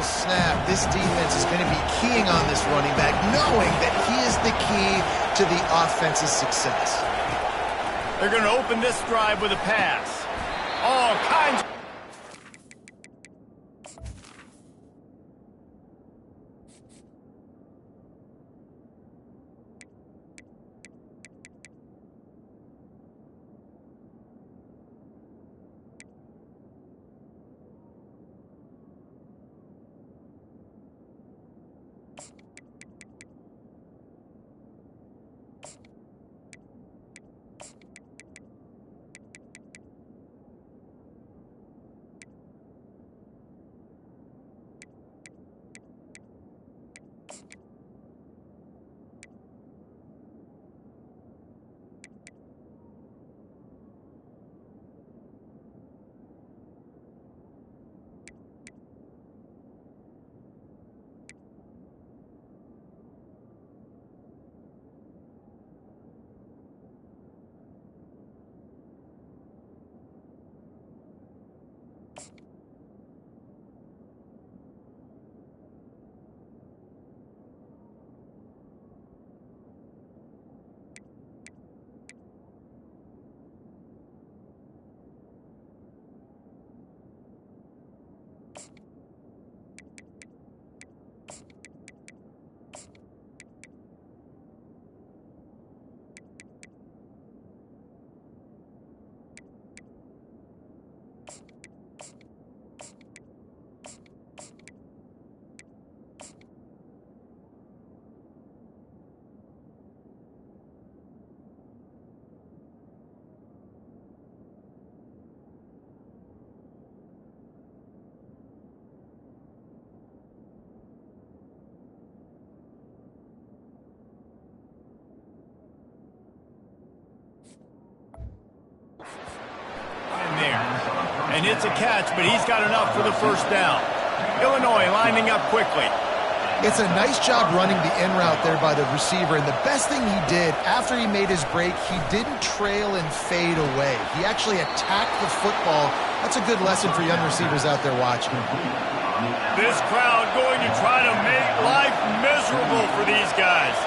snap, this defense is going to be keying on this running back, knowing that he is the key to the offense's success. They're going to open this drive with a pass. All kinds. And it's a catch, but he's got enough for the first down. Illinois lining up quickly. It's a nice job running the in route there by the receiver, and the best thing he did after he made his break, he didn't trail and fade away. He actually attacked the football. That's a good lesson for young receivers out there watching. This crowd going to try to make life miserable for these guys.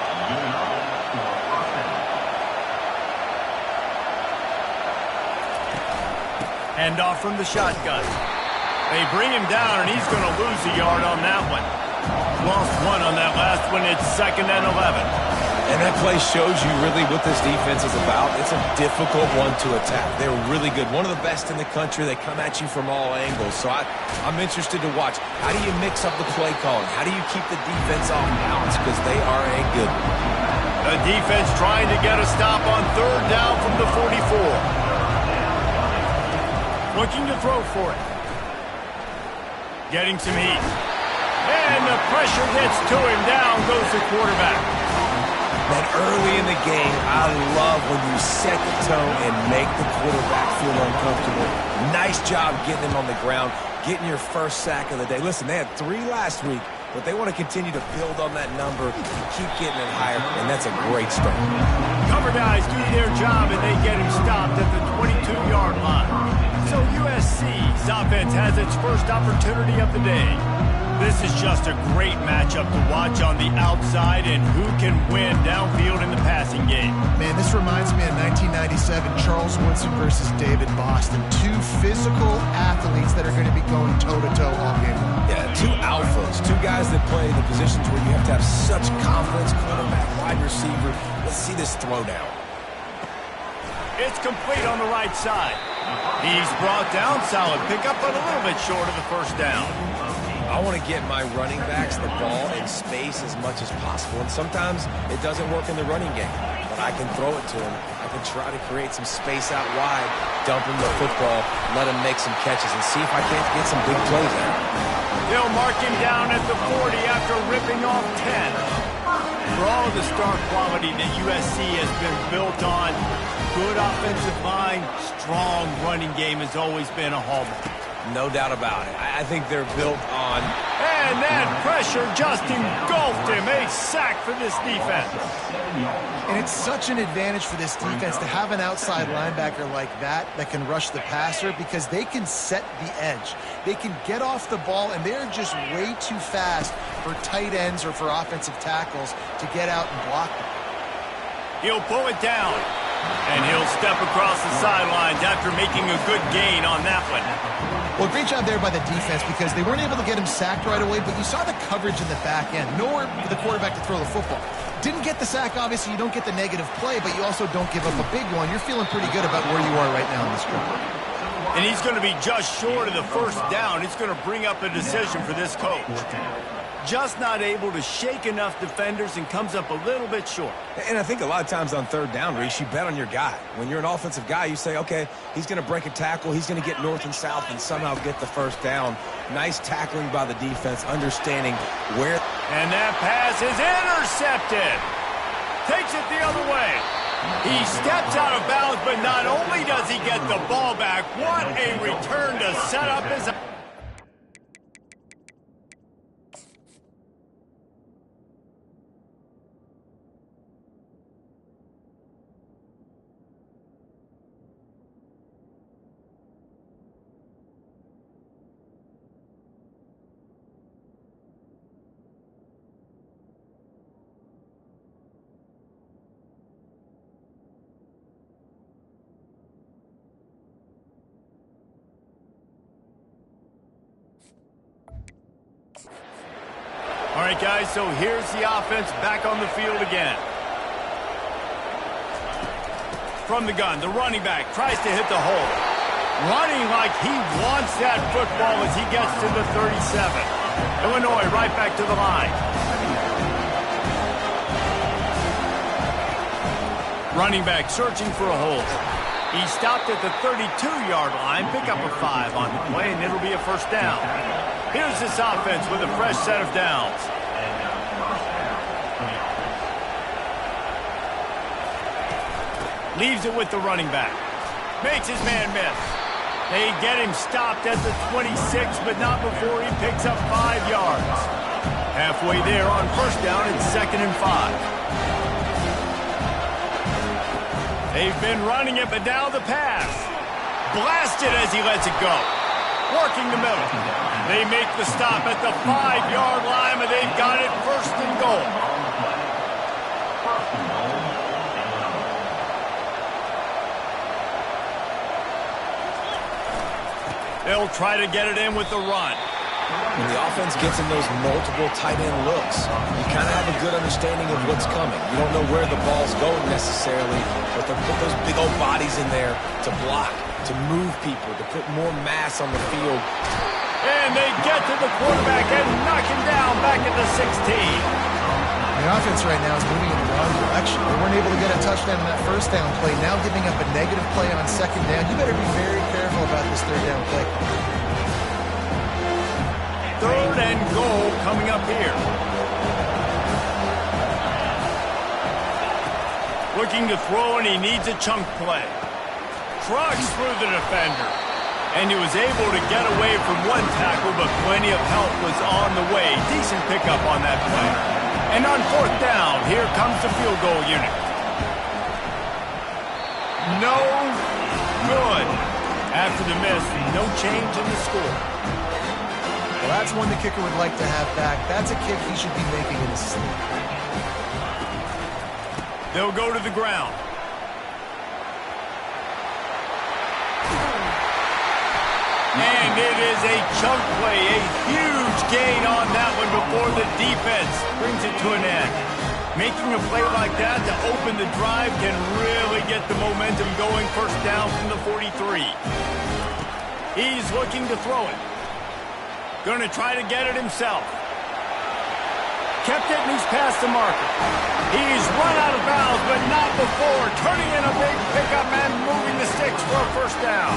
Hand off from the shotgun. They bring him down, and he's going to lose a yard on that one. Lost one on that last one. It's 2nd and 11. And that play shows you really what this defense is about. It's a difficult one to attack. They're really good. One of the best in the country. They come at you from all angles. So I'm interested to watch. How do you mix up the play calling? How do you keep the defense off balance? Because they are a good one. The defense trying to get a stop on 3rd down from the 44. Looking to throw for it. Getting some heat. And the pressure gets to him. Down goes the quarterback. That early in the game, I love when you set the tone and make the quarterback feel uncomfortable. Nice job getting him on the ground, getting your first sack of the day. Listen, they had 3 last week, but they want to continue to build on that number and keep getting it higher, and that's a great start. Cover guys do their job, and they get him stopped at the 22-yard line. So USC's offense has its first opportunity of the day. This is just a great matchup to watch on the outside, and who can win downfield in the passing game. Man, this reminds me of 1997, Charles Woodson versus David Boston. 2 physical athletes that are going to be going toe-to-toe all game long. Yeah, 2 alphas, 2 guys that play the positions where you have to have such confidence, quarterback, wide receiver. Let's see this throwdown. It's complete on the right side. He's brought down solid. Pick up but a little bit short of the first down. I want to get my running backs the ball in space as much as possible. And sometimes it doesn't work in the running game, but I can throw it to him. I can try to create some space out wide, dump him the football, let him make some catches, and see if I can't get some big plays out. They'll mark him down at the 40 after ripping off 10. For all of the star quality that USC has been built on, good offensive line, strong running game has always been a hallmark. No doubt about it. I think they're built on... And that pressure pressure just engulfed him. A sack for this defense. And it's such an advantage for this defense to have an outside linebacker like that can rush the passer, because they can set the edge. They can get off the ball, and they're just way too fast for tight ends or for offensive tackles to get out and block them. He'll pull it down, and he'll step across the sidelines after making a good gain on that one. Well, great job there by the defense, because they weren't able to get him sacked right away, but you saw the coverage in the back end. Nowhere for the quarterback to throw the football. Didn't get the sack, obviously. You don't get the negative play, but you also don't give up a big one. You're feeling pretty good about where you are right now in this drive. And he's going to be just short of the first down. It's going to bring up a decision for this coach. Just not able to shake enough defenders and comes up a little bit short. And I think a lot of times on third down, Reese, you bet on your guy. When you're an offensive guy, you say, okay, he's going to break a tackle, he's going to get north and south and somehow get the first down. Nice tackling by the defense, understanding where. And that pass is intercepted. Takes it the other way. He steps out of bounds, but not only does he get the ball back, what a return to set up his... All right, guys, so here's the offense back on the field again. From the gun, the running back tries to hit the hole. Running like he wants that football as he gets to the 37. Illinois right back to the line. Running back searching for a hole. He stopped at the 32-yard line, pick up a 5 on the play, and it'll be a first down. Here's this offense with a fresh set of downs. Leaves it with the running back. Makes his man miss. They get him stopped at the 26, but not before he picks up 5 yards. Halfway there on first down, it's 2nd and 5. They've been running it, but now the pass. Blasted as he lets it go. Working the middle. They make the stop at the 5-yard line, and they've got it 1st and goal. They'll try to get it in with the run. When the offense gets in those multiple tight end looks, you kind of have a good understanding of what's coming. You don't know where the ball's going necessarily, but they'll put those big old bodies in there to block, to move people, to put more mass on the field. And they get to the quarterback and knock him down back at the 16. The offense right now is moving in the wrong direction. They weren't able to get a touchdown on that first down play. Now giving up a negative play on 2nd down. You better be very careful about this 3rd down play. 3rd and goal coming up here. Looking to throw, and he needs a chunk play. Trucks through the defender. And he was able to get away from one tackle, but plenty of help was on the way. Decent pickup on that play. And on 4th down, here comes the field goal unit. No good. After the miss, no change in the score. Well, that's one the kicker would like to have back. That's a kick he should be making in his sleep. They'll go to the ground. And it is a chunk play, a huge gain on that one before the defense brings it to an end. Making a play like that to open the drive can really get the momentum going. First down from the 43. He's looking to throw it. Going to try to get it himself. Kept it, and he's past the marker. He's run out of bounds, but not before. Turning in a big pickup and moving the sticks for a first down.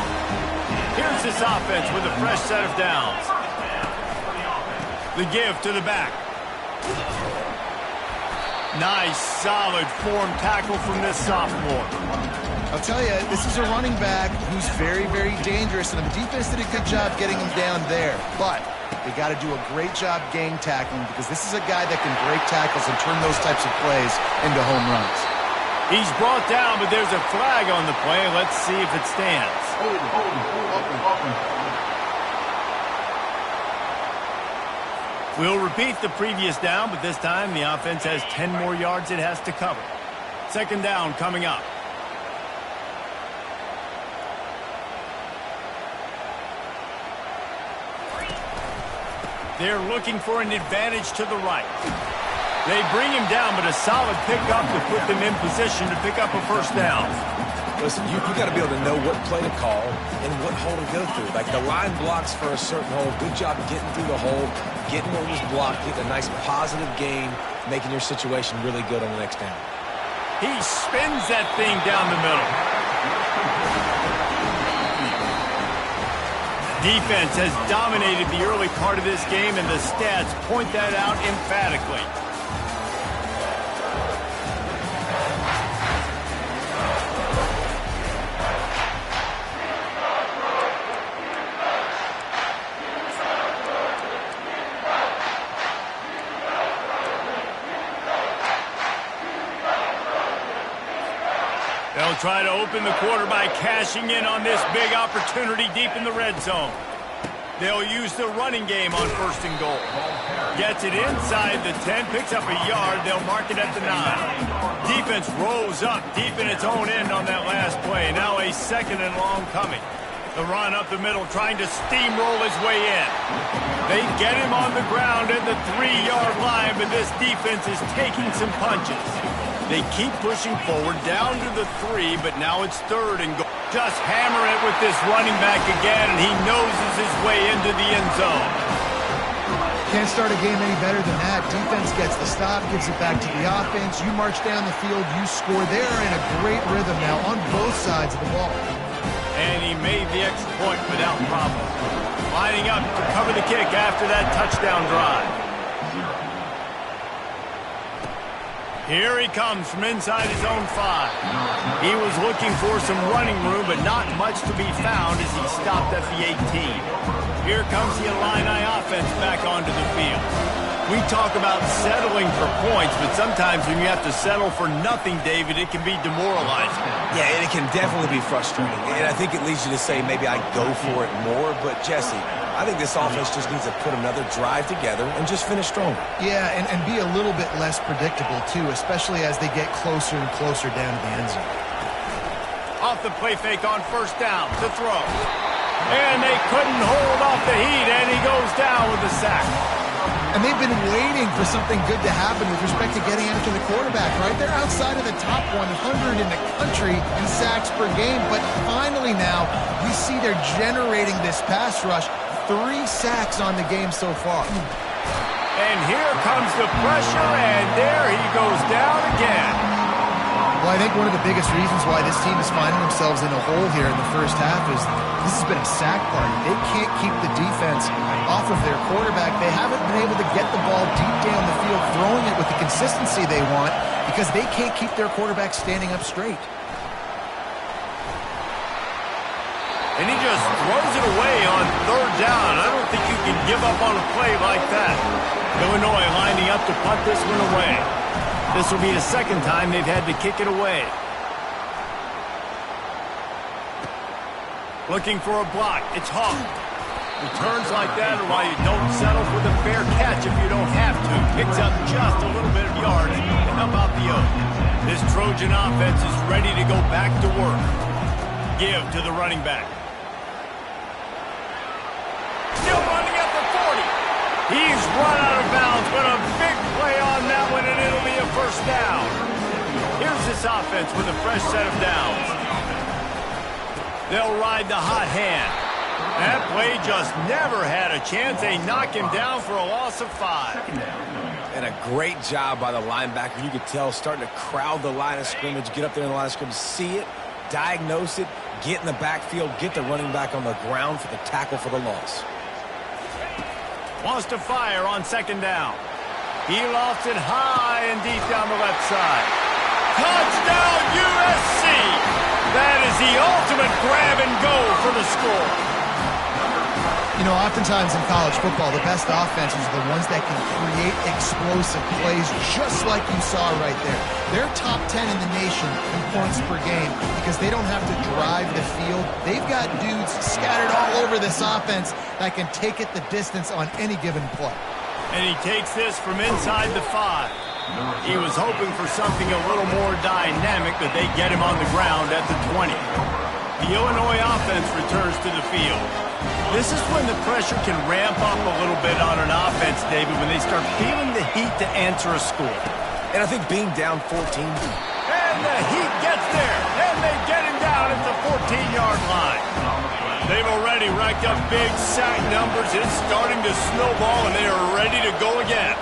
Here's this offense with a fresh set of downs. The give to the back. Nice, solid form tackle from this sophomore. I'll tell you, this is a running back who's very, very dangerous, and the defense did a good job getting him down there. But They got to do a great job gang tackling because this is a guy that can break tackles and turn those types of plays into home runs. He's brought down, but there's a flag on the play. Let's see if it stands. We'll repeat the previous down, but this time the offense has 10 more yards it has to cover. Second down coming up. They're looking for an advantage to the right. They bring him down, but a solid pickup to put them in position to pick up a first down. Listen, you got to be able to know what play to call and what hole to go through. Like the line blocks for a certain hole. Good job getting through the hole, getting what was blocked, getting a nice positive gain, making your situation really good on the next down. He spins that thing down the middle. Defense has dominated the early part of this game, and the stats point that out emphatically. They'll try to open the quarter by cashing in on this big opportunity deep in the red zone. They'll use the running game on first and goal. Gets it inside the 10, picks up a yard. They'll mark it at the 9. Defense rolls up deep in its own end on that last play. Now a second and long coming. The run up the middle, trying to steamroll his way in. They get him on the ground at the 3-yard line, but this defense is taking some punches. They keep pushing forward down to the 3, but now it's third and goal. Just hammer it with this running back again, and he noses his way into the end zone. Can't start a game any better than that. Defense gets the stop, gives it back to the offense. You march down the field, you score. They're in a great rhythm now on both sides of the ball. And he made the extra point without problem. Lining up to cover the kick after that touchdown drive. Here he comes from inside his own 5. He was looking for some running room, but not much to be found as he stopped at the 18. Here comes the Illini offense back onto the field. We talk about settling for points, but sometimes when you have to settle for nothing, David, it can be demoralizing. Yeah, and it can definitely be frustrating. And I think it leads you to say maybe I go for it more. But, Jesse, I think this offense just needs to put another drive together and just finish stronger. Yeah, and be a little bit less predictable, too, especially as they get closer and closer down to the end zone. Off the play fake on first down to throw. And they couldn't hold off the heat, and he goes down with a sack. And they've been waiting for something good to happen with respect to getting after the quarterback, right? They're outside of the top 100 in the country in sacks per game, but finally now we see they're generating this pass rush. 3 sacks on the game so far. And here comes the pressure, and there he goes down again. Well, I think one of the biggest reasons why this team is finding themselves in a hole here in the first half is this has been a sack party. They can't keep the defense off of their quarterback. They haven't been able to get the ball deep down the field, throwing it with the consistency they want because they can't keep their quarterback standing up straight. And he just throws it away on third down. I don't think you can give up on a play like that. Illinois lining up to punt this one away. This will be the second time they've had to kick it away. Looking for a block. It's Hawk. Returns like that are why you don't settle for the fair catch if you don't have to. Picks up just a little bit of yards to help out the Oak. This Trojan offense is ready to go back to work. Give to the running back. Still running at the 40. He's run out of bounds, but a big play on that one, and it'll be a first down. Here's this offense with a fresh set of downs. They'll ride the hot hand. That play just never had a chance. They knock him down for a loss of 5. And a great job by the linebacker. You could tell starting to crowd the line of scrimmage, get up there in the line of scrimmage, see it, diagnose it, get in the backfield, get the running back on the ground for the tackle for the loss. Wants to fire on second down. He lofts it high and deep down the left side. Touchdown USC! That is the ultimate grab and go for the score. You know, oftentimes in college football, the best offenses are the ones that can create explosive plays just like you saw right there. They're top 10 in the nation in points per game because they don't have to drive the field. They've got dudes scattered all over this offense that can take it the distance on any given play. And he takes this from inside the 5. He was hoping for something a little more dynamic, but they get him on the ground at the 20. The Illinois offense returns to the field. This is when the pressure can ramp up a little bit on an offense, David, when they start feeling the heat to answer a score. And I think being down 14. And the heat gets there, and they get him down at the 14-yard line. They've already racked up big sack numbers. It's starting to snowball, and they are ready to go again.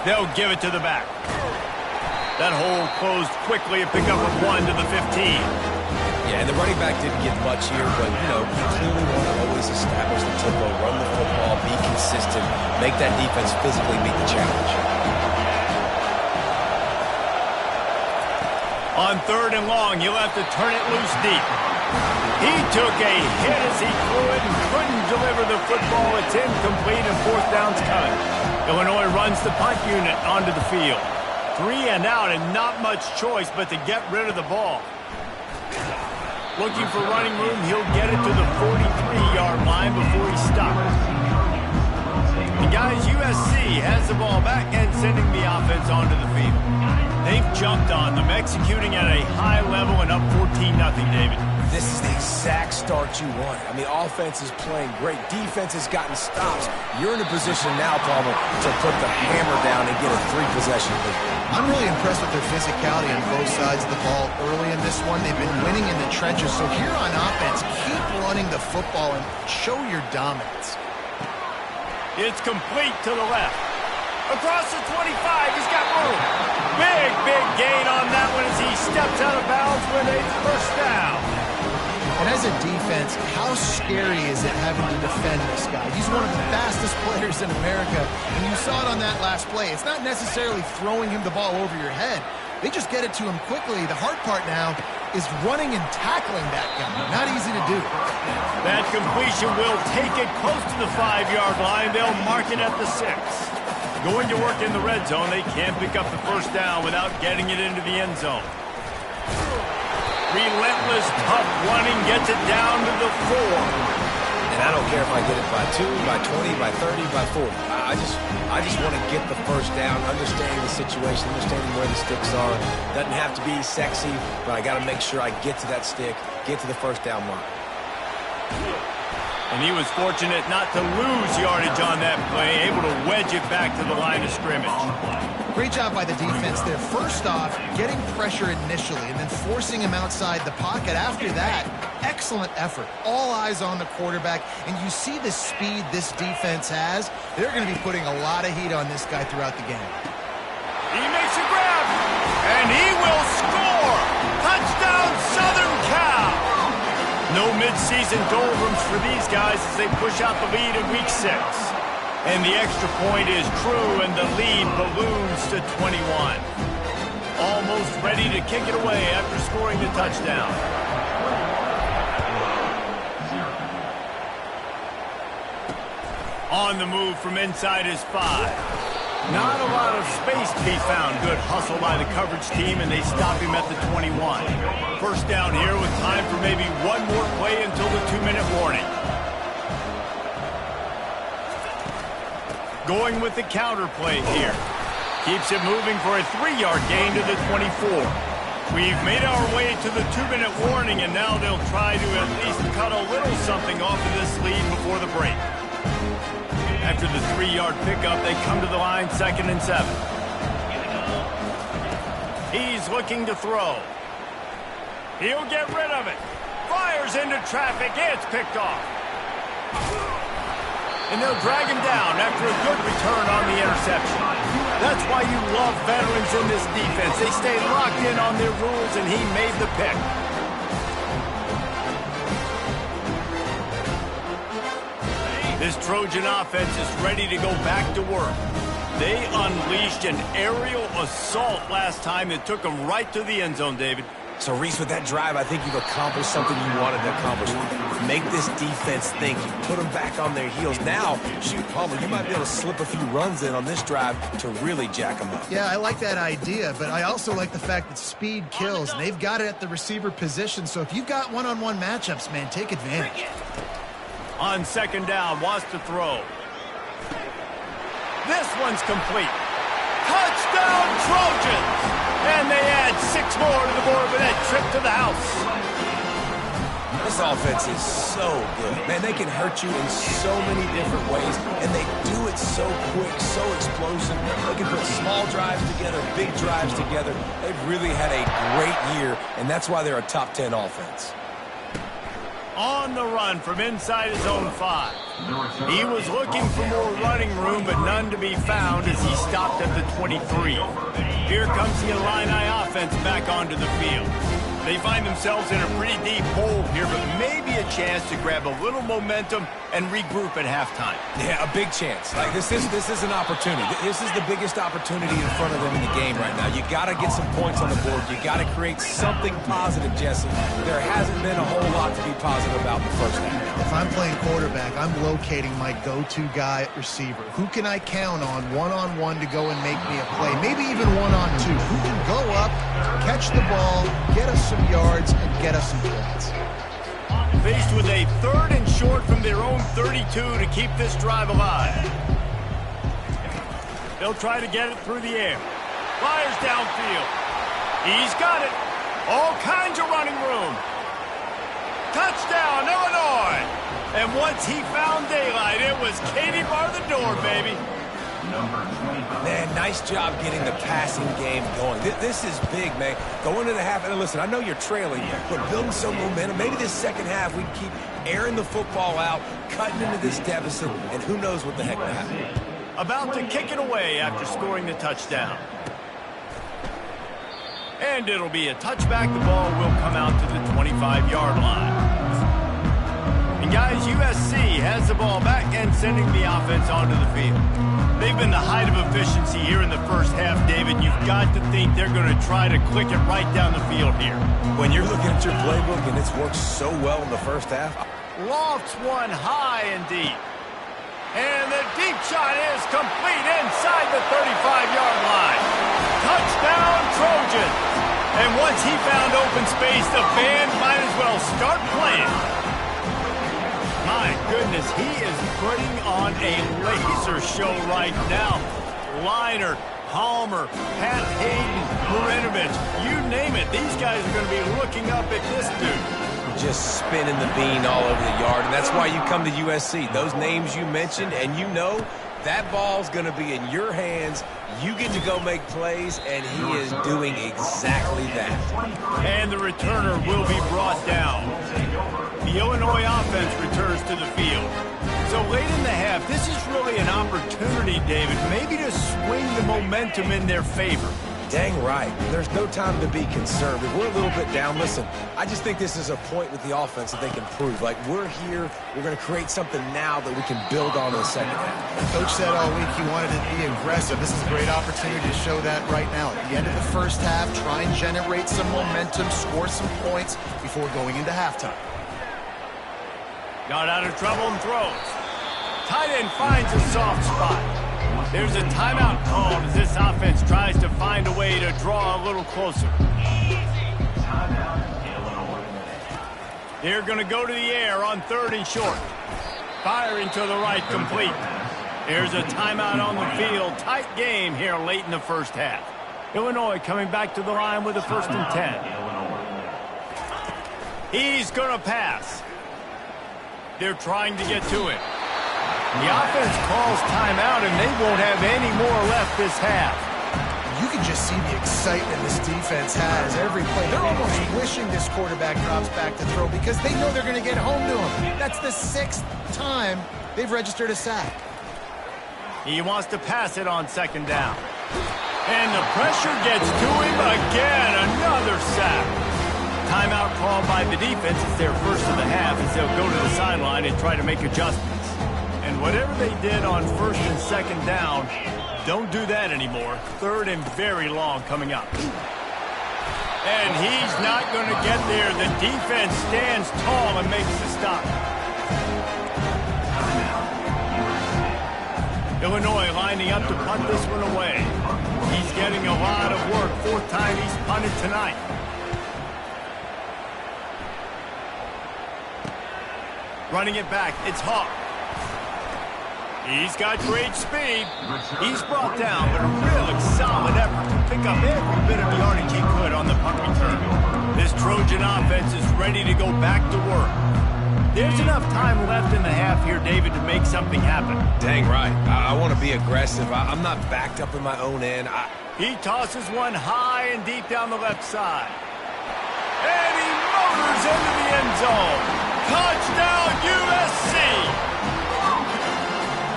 They'll give it to the back. That hole closed quickly, a pickup of 1 to the 15. Yeah, and the running back didn't get much here, but, you know, you clearly want to always establish the tempo, run the football, be consistent, make that defense physically meet the challenge. On 3rd and long, he'll have to turn it loose deep. He took a hit as he threw it and couldn't deliver the football. It's incomplete and 4th down's coming. Illinois runs the punt unit onto the field. 3 and out and not much choice but to get rid of the ball. Looking for running room, he'll get it to the 43-yard line before he stops. The guys, USC has the ball back and sending the offense onto the field. They've jumped on them, executing at a high level and up 14-0, David. This is the exact start you want. I mean, offense is playing great. Defense has gotten stops. You're in a position now, Palmer, to put the hammer down and get a 3-possession lead. I'm really impressed with their physicality on both sides of the ball early in this one. They've been winning in the trenches. So here on offense, keep running the football and show your dominance. It's complete to the left. Across the 25, he's got room. Big gain on that one as he steps out of bounds with a 1st down. And as a defense, how scary is it having to defend this guy? He's one of the fastest players in America, and you saw it on that last play. It's not necessarily throwing him the ball over your head. They just get it to him quickly. The hard part now is running and tackling that guy. Not easy to do. That completion will take it close to the 5-yard line. They'll mark it at the 6. Going to work in the red zone. They can't pick up the 1st down without getting it into the end zone. Relentless, tough running gets it down to the 4. And I don't care if I get it by 2, by 20, by 30, by 40. I just want to get the 1st down, understanding the situation, understanding where the sticks are. Doesn't have to be sexy, but I got to make sure I get to that stick, get to the 1st down mark. And he was fortunate not to lose yardage on that play, able to wedge it back to the line of scrimmage. Great job by the defense there. First off, getting pressure initially and then forcing him outside the pocket. After that, excellent effort. All eyes on the quarterback. And you see the speed this defense has. They're going to be putting a lot of heat on this guy throughout the game. He makes a grab, and he will score. Touchdown, Southern Cal. No midseason doldrums for these guys as they push out the lead in Week 6. And the extra point is true, and the lead balloons to 21. Almost ready to kick it away after scoring the touchdown. On the move from inside his 5. Not a lot of space to be found. Good hustle by the coverage team, and they stop him at the 21. 1st down here with time for maybe one more play until the 2-minute warning. Going with the counter play here. Keeps it moving for a 3-yard gain to the 24. We've made our way to the 2-minute warning, and now they'll try to at least cut a little something off of this lead before the break. After the 3-yard pickup, they come to the line 2nd and 7. He's looking to throw. He'll get rid of it. Fires into traffic. It's picked off. And they'll drag him down after a good return on the interception. That's why you love veterans in this defense. They stay locked in on their rules, and he made the pick. This Trojan offense is ready to go back to work. They unleashed an aerial assault last time that took them right to the end zone, David. So, Reese, with that drive, I think you've accomplished something you wanted to accomplish. Make this defense think. You put them back on their heels. Now, shoot, Palmer, you might be able to slip a few runs in on this drive to really jack them up. Yeah, I like that idea, but I also like the fact that speed kills, and they've got it at the receiver position. So if you've got one-on-one matchups, man, take advantage. On second down, wants to throw. This one's complete. Touchdown, Trojans! And they add 6 more to the board with that trip to the house. This offense is so good. Man, they can hurt you in so many different ways, and they do it so quick, so explosive. They can put small drives together, big drives together. They've really had a great year, and that's why they're a top 10 offense. On the run from inside his own 5. He was looking for more running room, but none to be found as he stopped at the 23. Here comes the Illini offense back onto the field. They find themselves in a pretty deep hole here, but maybe a chance to grab a little momentum and regroup at halftime. Yeah, a big chance. Like this is an opportunity. This is the biggest opportunity in front of them in the game right now. You got to get some points on the board. You got to create something positive, Jesse. There hasn't been a whole lot to be positive about in the first half. If I'm playing quarterback, I'm locating my go-to guy at receiver. Who can I count on one-on-one to go and make me a play? Maybe even one-on-two. Who can go up, catch the ball, get us some yards, and get us some points. Faced with a 3rd and short from their own 32 to keep this drive alive. They'll try to get it through the air. Fires downfield. He's got it. All kinds of running room. Touchdown, Illinois! And once he found daylight, it was Katie bar the door, baby. Man, nice job getting the passing game going. This is big, man. Going into the half, and listen, I know you're trailing, but building some momentum. Maybe this second half we can keep airing the football out, cutting into this deficit, and who knows what the heck will happen. About to kick it away after scoring the touchdown. And it'll be a touchback. The ball will come out to the 25-yard line. And guys, USC has the ball back and sending the offense onto the field. They've been the height of efficiency here in the first half, David. You've got to think they're going to try to click it right down the field here. When you're looking at your playbook and it's worked so well in the first half. Lofts one high and deep. And the deep shot is complete inside the 35-yard line. Touchdown, Trojans. And once he found open space, the band might as well start playing. My goodness, he is putting on a laser show right now. Liner, Palmer, Pat Hayden, Marinovich, you name it. These guys are going to be looking up at this dude. Just spinning the bean all over the yard, and that's why you come to USC. Those names you mentioned, and you know that ball's going to be in your hands. You get to go make plays, and he is doing exactly that. And the returner will be brought down. The Illinois offense returns to the field. So late in the half, this is really an opportunity, David, maybe to swing the momentum in their favor. Dang right. There's no time to be concerned. If we're a little bit down, listen, I just think this is a point with the offense that they can prove. Like, we're here, we're going to create something now that we can build on in the second half. Coach said all week he wanted to be aggressive. This is a great opportunity to show that right now. At the end of the first half, try and generate some momentum, score some points before going into halftime. Got out of trouble and throws. Tight end finds a soft spot. There's a timeout called as this offense tries to find a way to draw a little closer. They're going to go to the air on 3rd and short. Firing to the right, complete. There's a timeout on the field. Tight game here late in the first half. Illinois coming back to the line with a 1st and 10. He's going to pass. They're trying to get to it. The offense calls timeout, and they won't have any more left this half. You can just see the excitement this defense has every play. They're almost wishing this quarterback drops back to throw because they know they're going to get home to him. That's the 6th time they've registered a sack. He wants to pass it on 2nd down. And the pressure gets to him again. Another sack. Timeout called by the defense. It's their first of the half as they'll go to the sideline and try to make adjustments. And whatever they did on 1st and 2nd down, don't do that anymore. 3rd and very long coming up. And he's not going to get there. The defense stands tall and makes the stop. Illinois lining up to punt this one away. He's getting a lot of work. Fourth time he's punted tonight. Running it back, it's Hawk. He's got great speed. He's brought down, but a really solid effort to pick up every bit of yardage he could on the punt return. This Trojan offense is ready to go back to work. There's enough time left in the half here, David, to make something happen. Dang right. I want to be aggressive. I'm not backed up in my own end. He tosses one high and deep down the left side. And he motors into the end zone. Touchdown, USC!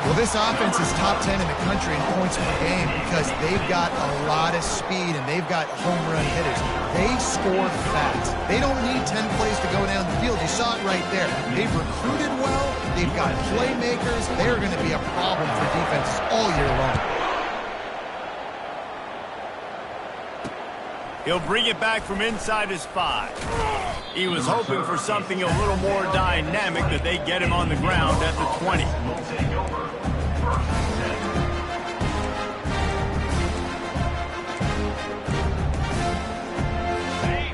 Well, this offense is top 10 in the country in points per game because they've got a lot of speed and they've got home run hitters. They score fast. They don't need 10 plays to go down the field. You saw it right there. They've recruited well. They've got playmakers. They're going to be a problem for defenses all year long. He'll bring it back from inside his 5. He was hoping for something a little more dynamic, that they get him on the ground at the 20.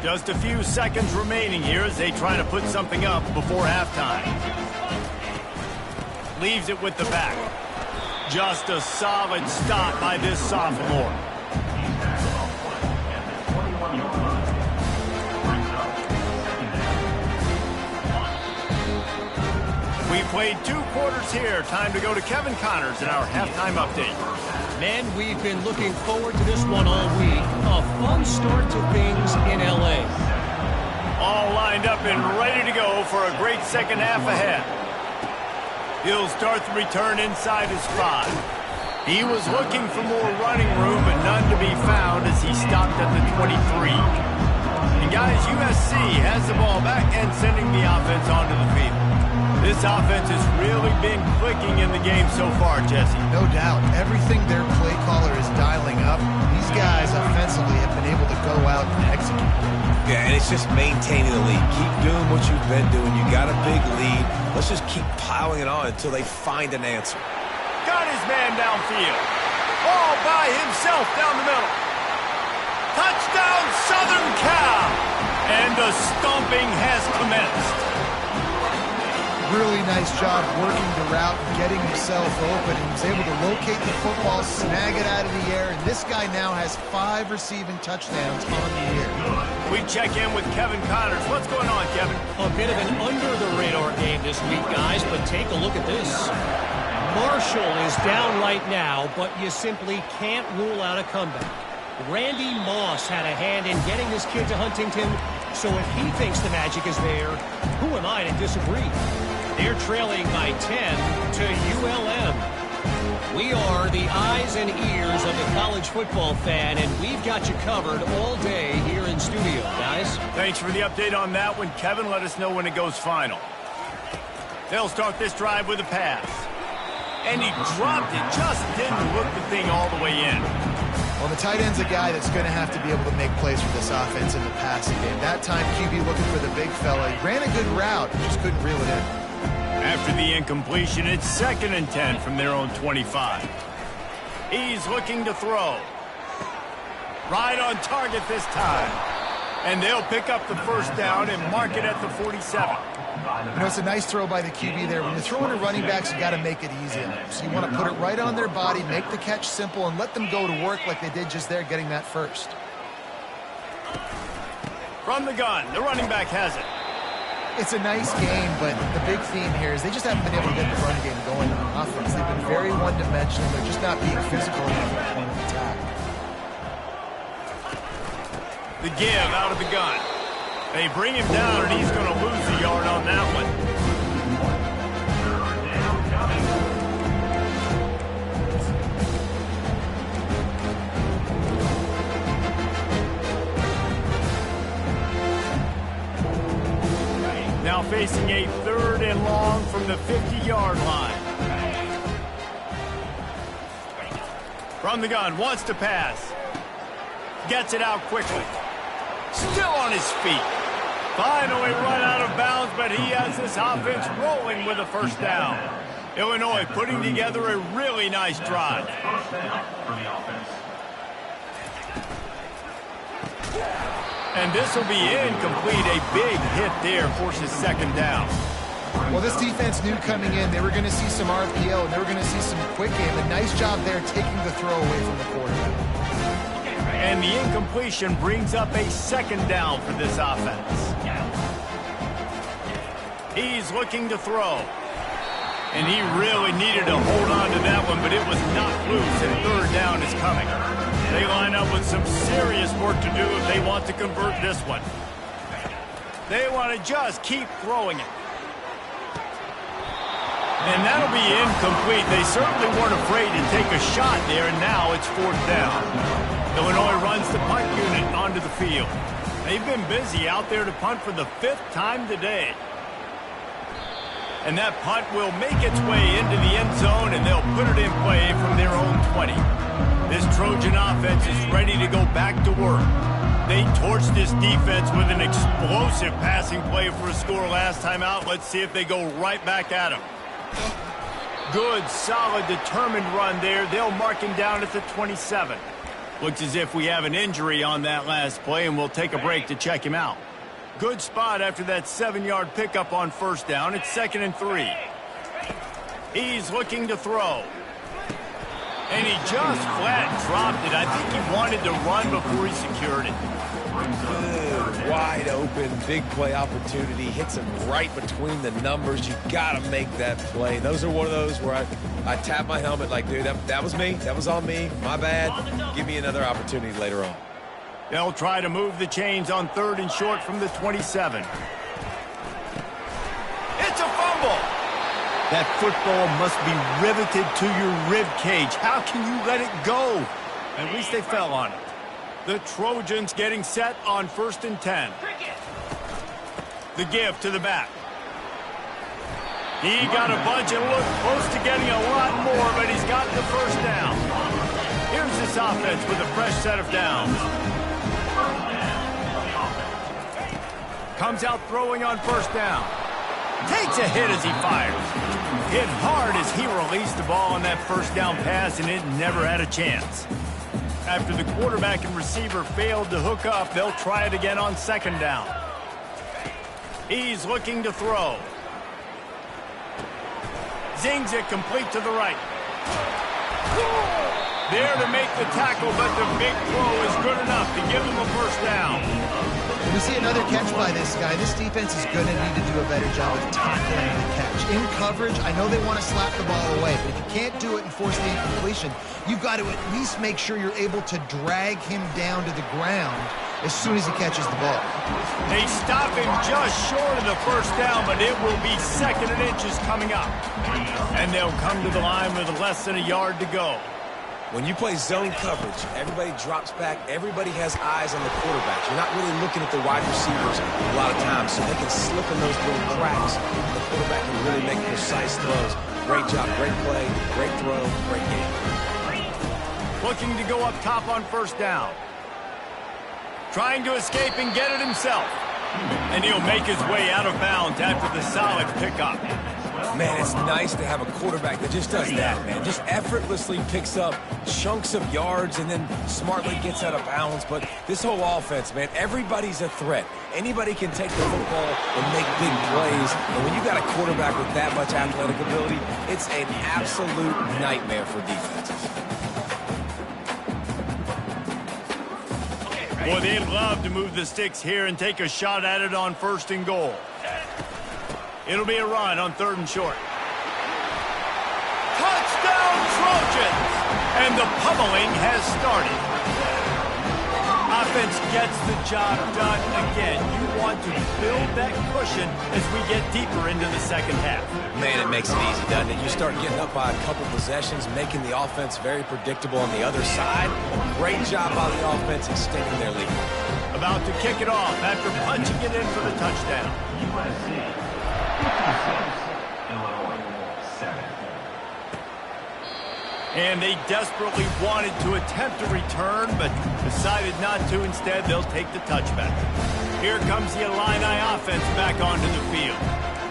Just a few seconds remaining here as they try to put something up before halftime. Leaves it with the back. Just a solid stop by this sophomore. We played 2 quarters here. Time to go to Kevin Connors in our halftime update. Men, we've been looking forward to this one all week. A fun start to things in L.A. All lined up and ready to go for a great second half ahead. He'll start the return inside his 5. He was looking for more running room, but none to be found as he stopped at the 23. And guys, USC has the ball back and sending the offense onto the field. This offense has really been clicking in the game so far, Jesse. No doubt. Everything their play caller is dialing up, these guys offensively have been able to go out and execute. Yeah, and it's just maintaining the lead. Keep doing what you've been doing. You got a big lead. Let's just keep piling it on until they find an answer. Got his man downfield. All by himself down the middle. Touchdown, Southern Cal! And the stomping has commenced. Really nice job working the route and getting himself open. He was able to locate the football, snag it out of the air, and this guy now has 5 receiving touchdowns on the year. We check in with Kevin Connors. What's going on, Kevin? A bit of an under-the-radar game this week, guys, but take a look at this. Marshall is down right now, but you simply can't rule out a comeback. Randy Moss had a hand in getting this kid to Huntington, so if he thinks the magic is there, who am I to disagree? They're trailing by 10 to ULM. We are the eyes and ears of the college football fan, and we've got you covered all day here in studio, guys. Thanks for the update on that one, Kevin. Let us know when it goes final. They'll start this drive with a pass. And he dropped it, just didn't look the thing all the way in. Well, the tight end's a guy that's going to have to be able to make plays for this offense in the passing game. That time, QB looking for the big fella. He ran a good route, just couldn't reel it in. After the incompletion, it's 2nd and 10 from their own 25. He's looking to throw. Right on target this time. And they'll pick up the first down and mark it at the 47. You know, it's a nice throw by the QB there. When you're throwing to running backs, you got to make it easy on them. So you want to put it right on their body, make the catch simple, and let them go to work like they did just there, getting that first. From the gun, the running back has it. It's a nice game, but the big theme here is they just haven't been able to get the run game going on offense. They've been very one-dimensional. They're just not being physical enough at the point of attack. The give out of the gun. They bring him down, and he's going to lose a yard on that one. Now facing a 3rd and long from the 50-yard line. From the gun, wants to pass. Gets it out quickly. Still on his feet. Finally run out of bounds, but he has this offense rolling with a first down. Illinois putting together a really nice drive. And this will be incomplete. A big hit there forces second down. Well, this defense knew coming in they were going to see some RPO and they were going to see some quick game. A nice job there taking the throw away from the quarterback. And the incompletion brings up a second down for this offense. He's looking to throw. And he really needed to hold on to that one, but it was knocked loose, and third down is coming. They line up with some serious work to do if they want to convert this one. They want to just keep throwing it. And that'll be incomplete. They certainly weren't afraid to take a shot there, and now it's fourth down. Illinois runs the punt unit onto the field. They've been busy out there to punt for the 5th time today. And that punt will make its way into the end zone, and they'll put it in play from their own 20. This Trojan offense is ready to go back to work. They torched this defense with an explosive passing play for a score last time out. Let's see if they go right back at him. Good, solid, determined run there. They'll mark him down at the 27. Looks as if we have an injury on that last play, and we'll take a break to check him out. Good spot after that 7-yard pickup on first down. It's 2nd and 3. He's looking to throw. And he just flat dropped it. I think he wanted to run before he secured it. Good, wide open, big play opportunity. Hits him right between the numbers. You got to make that play. Those are one of those where I tap my helmet like, dude, that was me. That was on me. My bad. Give me another opportunity later on. They'll try to move the chains on 3rd and short from the 27. It's a fumble. That football must be riveted to your rib cage. How can you let it go? At least they fell on it. The Trojans getting set on 1st and 10. The give to the back. He got a bunch and looked close to getting a lot more, but he's got the first down. Here's this offense with a fresh set of downs. Comes out throwing on first down. Takes a hit as he fires. Hit hard as he released the ball on that first down pass, and it never had a chance. After the quarterback and receiver failed to hook up, they'll try it again on 2nd down. He's looking to throw. Zings it complete to the right. There to make the tackle, but the big throw is good enough to give him a first down. When we see another catch by this guy, this defense is going to need to do a better job of tackling the catch. In coverage, I know they want to slap the ball away, but if you can't do it and force the incompletion, you've got to at least make sure you're able to drag him down to the ground as soon as he catches the ball. They stop him just short of the first down, but it will be 2nd and inches coming up. And they'll come to the line with less than a yard to go. When you play zone coverage, everybody drops back. Everybody has eyes on the quarterback. You're not really looking at the wide receivers a lot of times, so they can slip in those little cracks. The quarterback can really make precise throws. Great job, great play, great throw, great game. Looking to go up top on first down. Trying to escape and get it himself. And he'll make his way out of bounds after the solid pickup. Man, it's nice to have a quarterback that just does that, man. Just effortlessly picks up chunks of yards and then smartly gets out of bounds. But this whole offense, man, everybody's a threat. Anybody can take the football and make big plays. And when you got a quarterback with that much athletic ability, it's an absolute nightmare for defenses. Boy, they'd love to move the sticks here and take a shot at it on 1st and goal. It'll be a run on 3rd and short. Touchdown, Trojans! And the pummeling has started. Offense gets the job done again. You want to build that cushion as we get deeper into the 2nd half. Man, it makes it easy, doesn't it? You start getting up by a couple possessions, making the offense very predictable on the other side. Great job by the offense extending their lead. About to kick it off after punching it in for the touchdown. USC. 56, Illinois 7. And they desperately wanted to attempt a return, but decided not to. Instead, they'll take the touchback. Here comes the Illini offense back onto the field.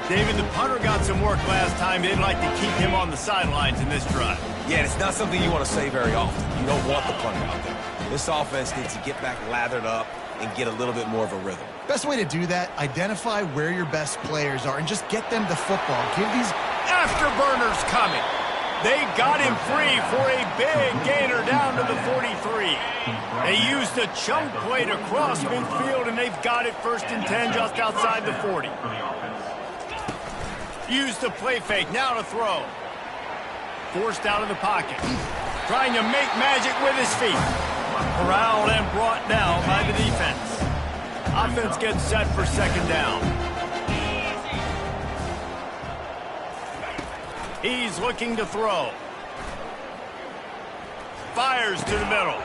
David, the punter got some work last time. They'd like to keep him on the sidelines in this drive. Yeah, it's not something you want to say very often. You don't want the punter out there. This offense needs to get back lathered up and get a little bit more of a rhythm. Best way to do that, identify where your best players are and just get them the football. Give these afterburners coming. They got him free for a big gainer down to the 43. They used a chunk play to cross midfield, and they've got it 1st and 10 just outside the 40. Used the play fake, now to throw. Forced out of the pocket. Trying to make magic with his feet. Corralled and brought down by the defense. Offense gets set for 2nd down. He's looking to throw. Fires to the middle.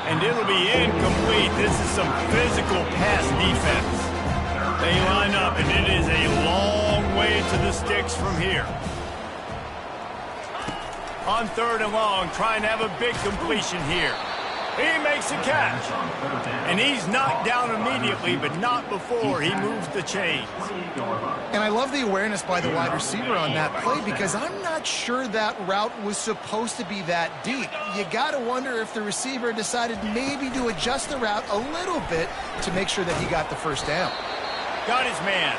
And it'll be incomplete. This is some physical pass defense. They line up, and it is a long way to the sticks from here. On 3rd and long, trying to have a big completion here. He makes a catch. And he's knocked down immediately, but not before he moves the chains. And I love the awareness by the wide receiver on that play because I'm not sure that route was supposed to be that deep. You got to wonder if the receiver decided maybe to adjust the route a little bit to make sure that he got the 1st down. Got his man.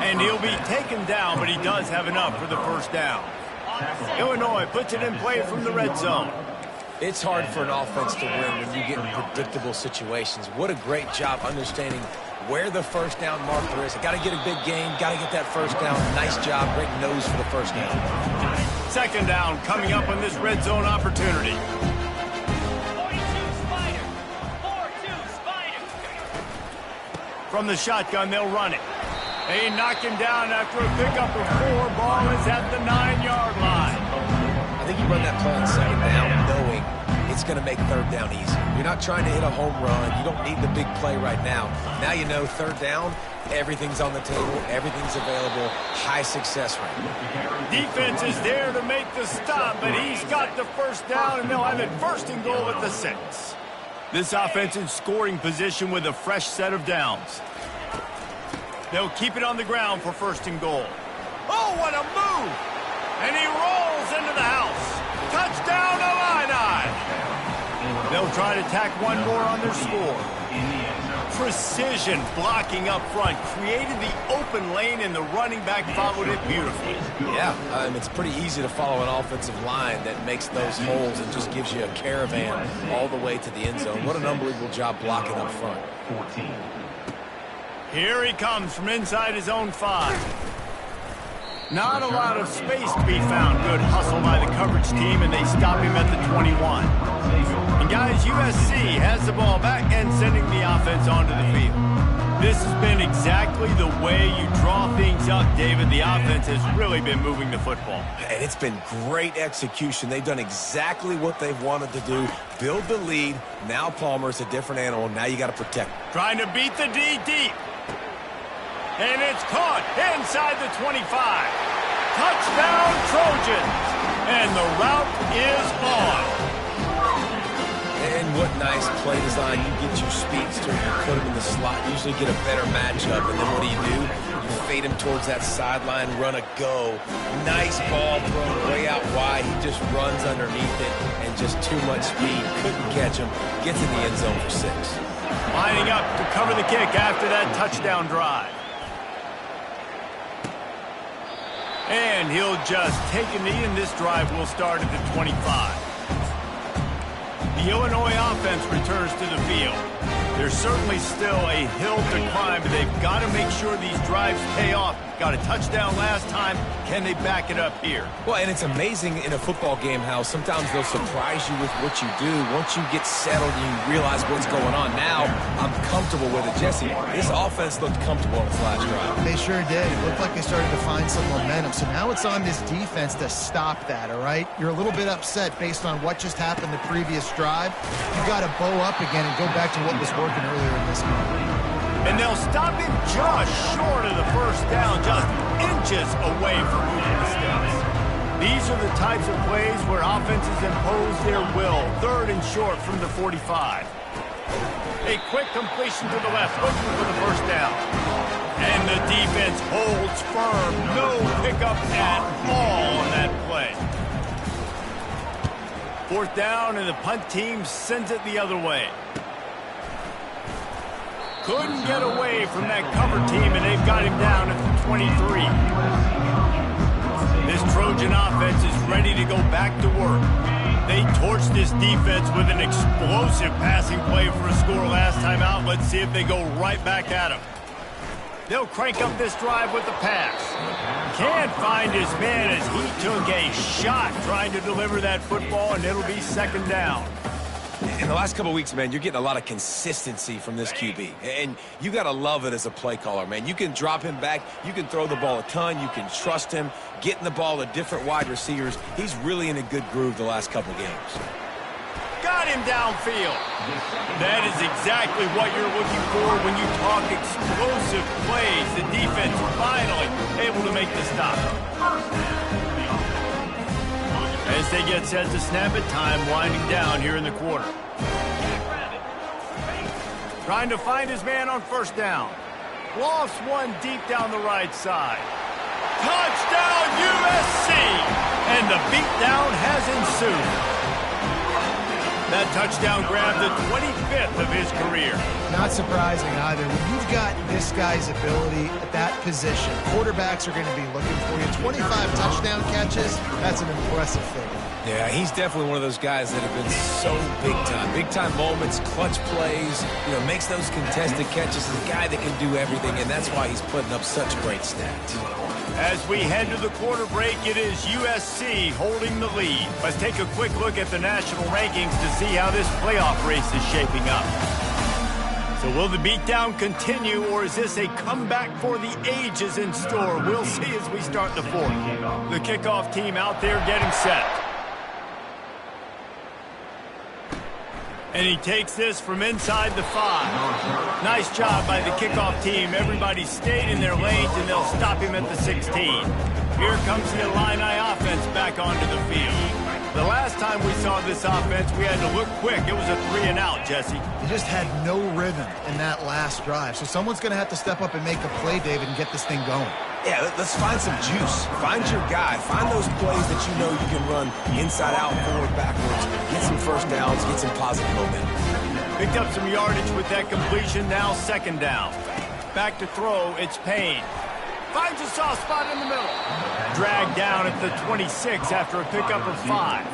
And he'll be taken down, but he does have enough for the 1st down. Illinois puts it in play from the red zone. It's hard for an offense to win when you get in predictable situations. What a great job understanding where the 1st down marker is. Got to get a big gain, got to get that 1st down. Nice job, great nose for the 1st down. 2nd down coming up on this red zone opportunity. 42 Spider. 4-2 Spider. From the shotgun, they'll run it. They knock him down after a pickup of 4. Ball is at the 9-yard line. I think you run that play on 2nd down knowing it's going to make 3rd down easy. You're not trying to hit a home run. You don't need the big play right now. Now you know 3rd down, everything's on the table, everything's available, high success rate. Defense is there to make the stop, but he's got the 1st down, and they'll have it 1st and goal at the 6. This offense in scoring position with a fresh set of downs. They'll keep it on the ground for 1st and goal. Oh, what a move! And he rolls into the house. Touchdown, Illini! They'll try to tack one more on their score. Precision blocking up front. Created the open lane, and the running back followed it beautifully. Yeah, it's pretty easy to follow an offensive line that makes those holes and just gives you a caravan all the way to the end zone. What an unbelievable job blocking up front. Here he comes from inside his own 5. Not a lot of space to be found. Good hustle by the coverage team, and they stop him at the 21. And guys, USC has the ball back and sending the offense onto the field. This has been exactly the way you draw things up, David. The offense has really been moving the football. And it's been great execution. They've done exactly what they've wanted to do. Build the lead. Now Palmer's a different animal. Now you got to protect him. Trying to beat the D deep. And it's caught inside the 25. Touchdown, Trojans. And the route is on. And what nice play design. You get your speedster, you put him in the slot, usually get a better matchup. And then what do? You fade him towards that sideline, run a go. Nice ball thrown way out wide. He just runs underneath it and just too much speed. Couldn't catch him. Gets in the end zone for 6. Lining up to cover the kick after that touchdown drive. And he'll just take a knee, and this drive will start at the 25. The Illinois offense returns to the field. There's certainly still a hill to climb, but they've got to make sure these drives pay off. Got a touchdown last time. Can they back it up here? Well, and it's amazing in a football game how sometimes they'll surprise you with what you do. Once you get settled and you realize what's going on, now I'm comfortable with it. Jesse, this offense looked comfortable on its last drive. They sure did. It looked like they started to find some momentum. So now it's on this defense to stop that, all right? You're a little bit upset based on what just happened the previous drive. You got to bow up again and go back to what was working earlier in this game. And they'll stop him just short of the 1st down, just inches away from moving the sticks. These are the types of plays where offenses impose their will. 3rd and short from the 45. A quick completion to the left, looking for the first down. And the defense holds firm. No pickup at all on that play. 4th down, and the punt team sends it the other way. Couldn't get away from that cover team, and they've got him down at the 23. This Trojan offense is ready to go back to work. They torched this defense with an explosive passing play for a score last time out. Let's see if they go right back at him. They'll crank up this drive with the pass. Can't find his man as he took a shot trying to deliver that football, and it'll be 2nd down. In the last couple of weeks, man, you're getting a lot of consistency from this QB. And you got to love it as a play caller, man. You can drop him back. You can throw the ball a ton. You can trust him. Getting the ball to different wide receivers. He's really in a good groove the last couple games. Got him downfield. That is exactly what you're looking for when you talk explosive plays. The defense finally able to make the stop. As they get set to snap it, time winding down here in the quarter. Trying to find his man on 1st down. Lost one deep down the right side. Touchdown USC! And the beatdown has ensued. That touchdown grabbed the 25th of his career. Not surprising either. When you've got this guy's ability at that position, quarterbacks are going to be looking for you. 25 touchdown catches, that's an impressive thing. Yeah, he's definitely one of those guys that have been so big time. Big time moments, clutch plays, makes those contested catches. He's a guy that can do everything, and that's why he's putting up such great stats. As we head to the quarter break, it is USC holding the lead. Let's take a quick look at the national rankings to see how this playoff race is shaping up. So will the beatdown continue, or is this a comeback for the ages in store? We'll see as we start the 4th. The kickoff team out there getting set. And he takes this from inside the 5. Nice job by the kickoff team. Everybody stayed in their lanes, and they'll stop him at the 16. Here comes the Illini offense back onto the field. The last time we saw this offense, we had to look quick. It was a 3-and-out, Jesse. He just had no rhythm in that last drive. So someone's going to have to step up and make a play, David, and get this thing going. Yeah, let's find some juice. Find your guy. Find those plays that you know you can run inside out, forward, backwards. Get some 1st downs. Get some positive momentum. Picked up some yardage with that completion. Now 2nd down. Back to throw. It's Payne. Finds a soft spot in the middle. Dragged down at the 26 after a pickup of 5.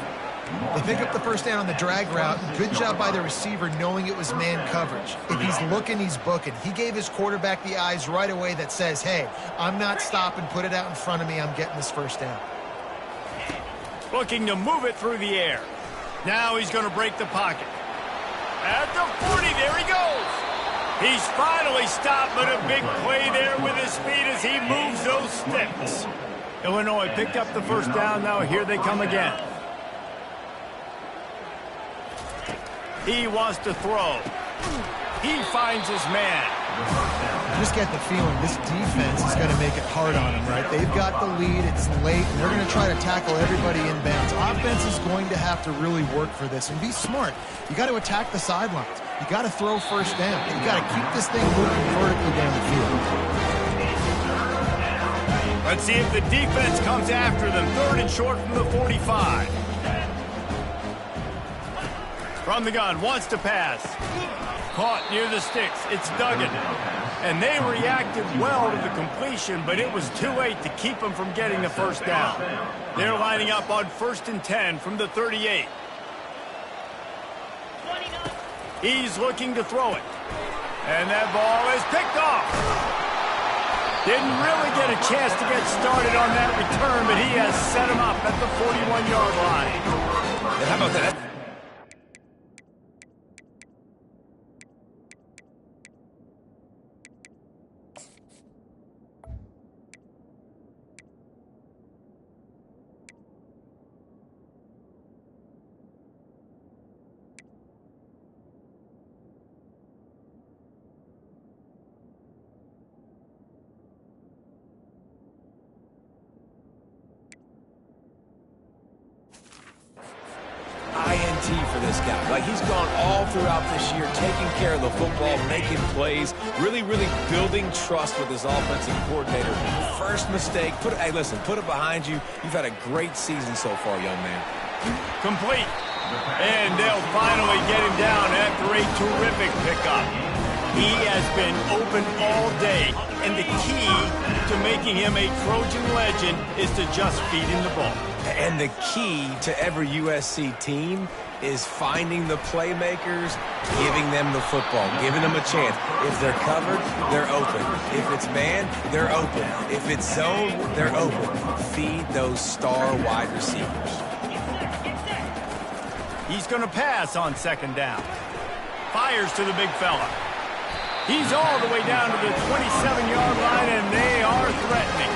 They pick up the 1st down on the drag route. Good job by the receiver knowing it was man coverage. If he's looking, he's booking. He gave his quarterback the eyes right away that says, hey, I'm not stopping. Put it out in front of me. I'm getting this 1st down. Looking to move it through the air. Now he's going to break the pocket. At the 40, there he goes. He's finally stopped, but a big play there with his speed as he moves those sticks. Illinois picked up the 1st down. Now here they come again. He wants to throw. He finds his man. I just get the feeling this defense is going to make it hard on him, right? They've got the lead. It's late, and they're going to try to tackle everybody inbounds. Offense is going to have to really work for this and be smart. You got to attack the sidelines. You got to throw 1st down. You got to keep this thing moving vertically down the field. Let's see if the defense comes after them. 3rd and short from the 45. From the gun, wants to pass. Caught near the sticks. It's Duggan. And they reacted well to the completion, but it was too late to keep them from getting the 1st down. They're lining up on 1st and 10 from the 38. He's looking to throw it. And that ball is picked off. Didn't really get a chance to get started on that return, but he has set him up at the 41-yard line. And how about that? guarantee for this guy. Like, he's gone all throughout this year, taking care of the football, making plays, really, really building trust with his offensive coordinator. First mistake, hey, listen, put it behind you. You've had a great season so far, young man. Complete. And they'll finally get him down after a terrific pickup. He has been open all day, and the key to making him a Trojan legend is to just feed him the ball. And the key to every USC team is finding the playmakers, giving them the football, giving them a chance. If they're covered, they're open. If it's man, they're open. If it's zone, they're open. Feed those star wide receivers. He's going to pass on second down. Fires to the big fella. He's all the way down to the 27-yard line, and they are threatening.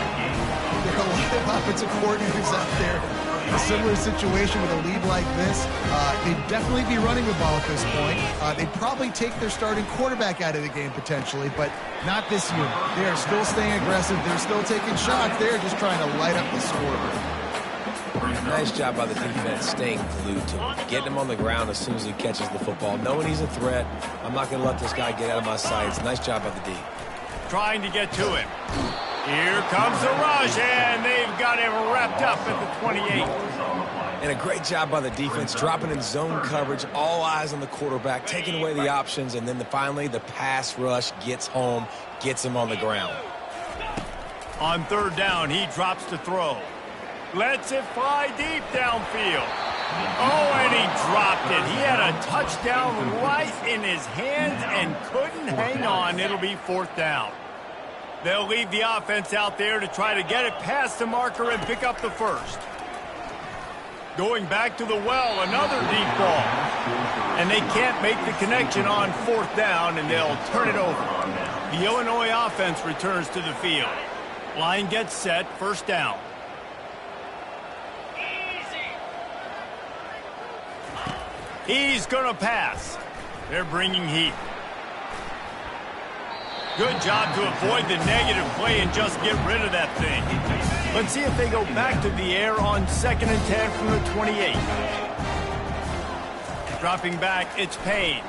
There are a lot of offensive coordinators out there in a similar situation with a lead like this. They'd definitely be running the ball at this point. They'd probably take their starting quarterback out of the game potentially, but not this unit. They are still staying aggressive. They're still taking shots. They're just trying to light up the scoreboard. Nice job by the defense staying glued to him, getting him on the ground as soon as he catches the football, knowing he's a threat. I'm not going to let this guy get out of my sights. Nice job by the D. Trying to get to him. Here comes the rush, and they've got him wrapped up at the 28. And a great job by the defense, dropping in zone coverage, all eyes on the quarterback, taking away the options, and then finally the pass rush gets home, gets him on the ground. On third down, he drops to throw. Lets it fly deep downfield. Oh, and he dropped it. He had a touchdown right in his hands and couldn't hang on. It'll be fourth down. They'll leave the offense out there to try to get it past the marker and pick up the first. Going back to the well, another deep ball. And they can't make the connection on fourth down, and they'll turn it over. The Illinois offense returns to the field. Line gets set, first down. He's going to pass. They're bringing heat. Good job to avoid the negative play and just get rid of that thing. Let's see if they go back to the air on 2nd and 10 from the 28. Dropping back, it's Payne.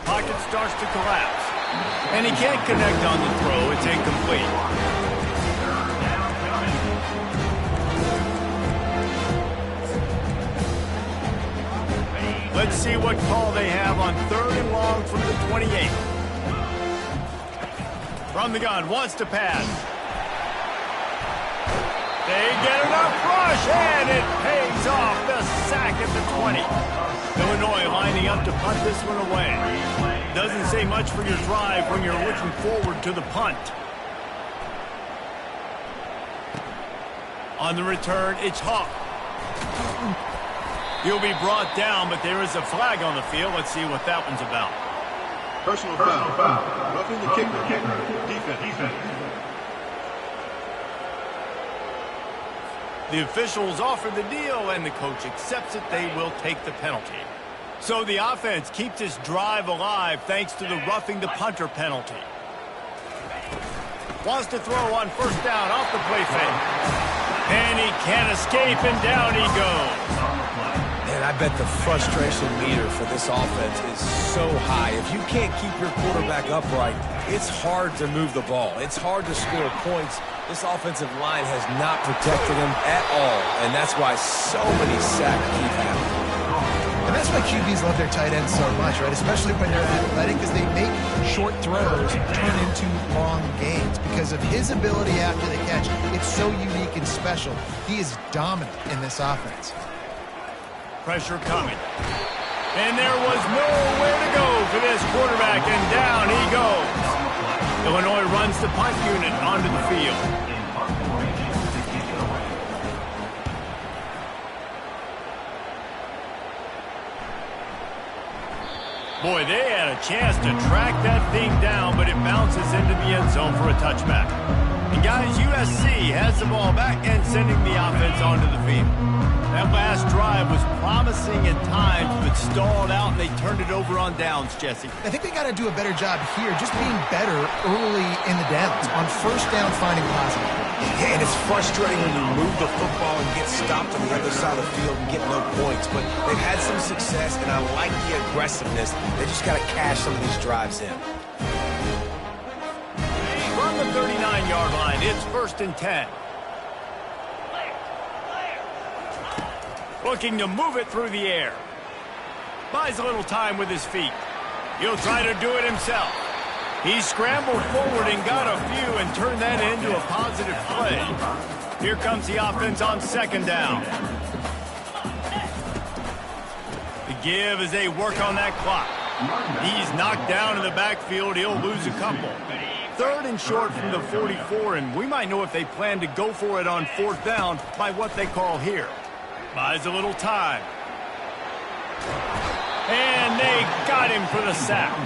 Pocket starts to collapse. And he can't connect on the throw. It's incomplete. Let's see what call they have on 3rd and long from the 28. From the gun, wants to pass. They get enough rush, and it pays off. The sack at the 20. Illinois lining up to punt this one away. Doesn't say much for your drive when you're looking forward to the punt. On the return, it's Hawk. He'll be brought down, but there is a flag on the field. Let's see what that one's about. Personal foul. Roughing the kicker. Defense. The officials offer the deal, and the coach accepts it. They will take the penalty. So the offense keeps this drive alive thanks to the roughing the punter penalty. Wants to throw on first down off the play fake. And he can't escape, and down he goes. And I bet the frustration meter for this offense is so high. If you can't keep your quarterback upright, it's hard to move the ball. It's hard to score points. This offensive line has not protected him at all, and that's why so many sacks keep happening. And that's why QBs love their tight ends so much, right? Especially when they're athletic, because they make short throws turn into long gains. Because of his ability after the catch, it's so unique and special. He is dominant in this offense. Pressure coming. And there was nowhere to go for this quarterback, and down he goes. Illinois runs the punt unit onto the field. Boy, they had a chance to track that thing down, but it bounces into the end zone for a touchback. And guys, USC has the ball back and sending the offense onto the field. That last drive was promising at times, but stalled out, and they turned it over on downs, Jesse. I think they got to do a better job here, just being better early in the downs. On first down, finding positive. Yeah, and it's frustrating when you move the football and get stopped on the other side of the field and get no points. But they've had some success, and I like the aggressiveness. They just got to cash some of these drives in. From the 39-yard line, it's 1st and 10. Looking to move it through the air. Buys a little time with his feet. He'll try to do it himself. He scrambled forward and got a few and turned that into a positive play. Here comes the offense on 2nd down. The give as they work on that clock. He's knocked down in the backfield. He'll lose a couple. 3rd and short from the 44, and we might know if they plan to go for it on 4th down by what they call here. Buys a little time. And they got him for the sack.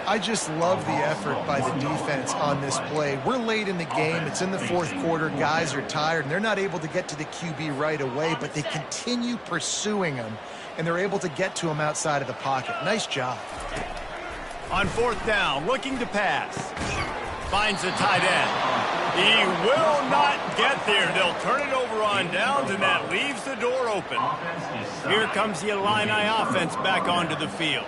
I just love the effort by the defense on this play. We're late in the game. It's in the 4th quarter. Guys are tired, and they're not able to get to the QB right away, but they continue pursuing him, and they're able to get to him outside of the pocket. Nice job. On 4th down, looking to pass. Finds the tight end. He will not get there. They'll turn it over on downs, and that leaves the door open. Here comes the Illini offense back onto the field.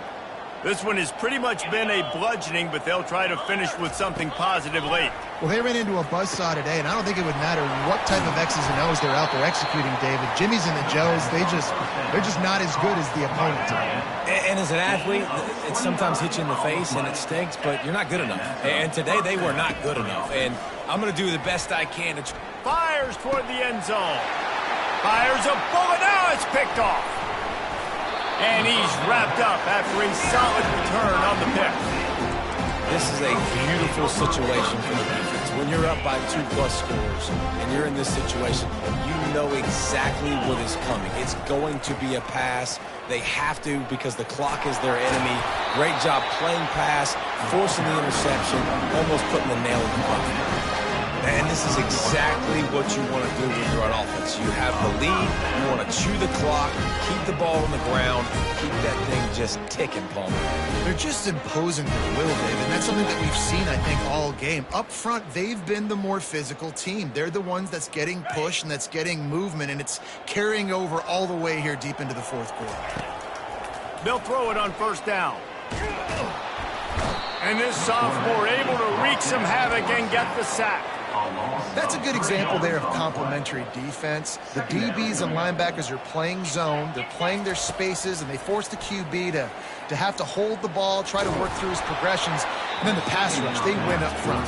This one has pretty much been a bludgeoning, but they'll try to finish with something positive late. Well, they ran into a buzzsaw today, and I don't think it would matter what type of X's and O's they're out there executing, David. Jimmy's and the Joes, they're just not as good as the opponent. And as an athlete, it sometimes hits you in the face and it stinks, but you're not good enough. And today they were not good enough. And I'm going to do the best I can to... Fires toward the end zone. Fires a bullet. Now it's picked off. And he's wrapped up after a solid return on the pick. This is a beautiful situation for the defense. When you're up by 2+ scores and you're in this situation, you know exactly what is coming. It's going to be a pass. They have to because the clock is their enemy. Great job playing pass, forcing the interception, almost putting the nail in the coffin. And this is exactly what you want to do when you're on offense. You have the lead, you want to chew the clock, keep the ball on the ground, keep that thing just ticking, Palmer. They're just imposing their will, David, and that's something that we've seen, I think, all game. Up front, they've been the more physical team. They're the ones that's getting pushed and that's getting movement, and it's carrying over all the way here deep into the 4th quarter. They'll throw it on 1st down. And this sophomore able to wreak some havoc and get the sack. That's a good example there of complementary defense. The DBs and linebackers are playing zone. They're playing their spaces, and they force the QB to have to hold the ball, try to work through his progressions, and then the pass rush, they win up front.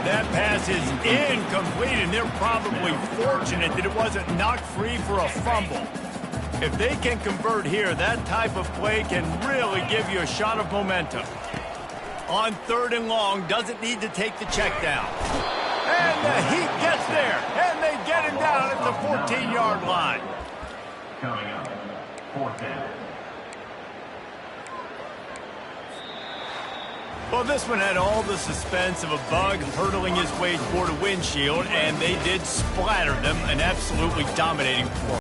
That pass is incomplete, and they're probably fortunate that it wasn't knocked free for a fumble. If they can convert here, that type of play can really give you a shot of momentum. On 3rd and long, doesn't need to take the check down. And the Heat gets there, and they get him down at the 14-yard line. Coming up, 4th down. Well, this one had all the suspense of a bug hurtling his way toward a windshield, and they did splatter them, an absolutely dominating performance.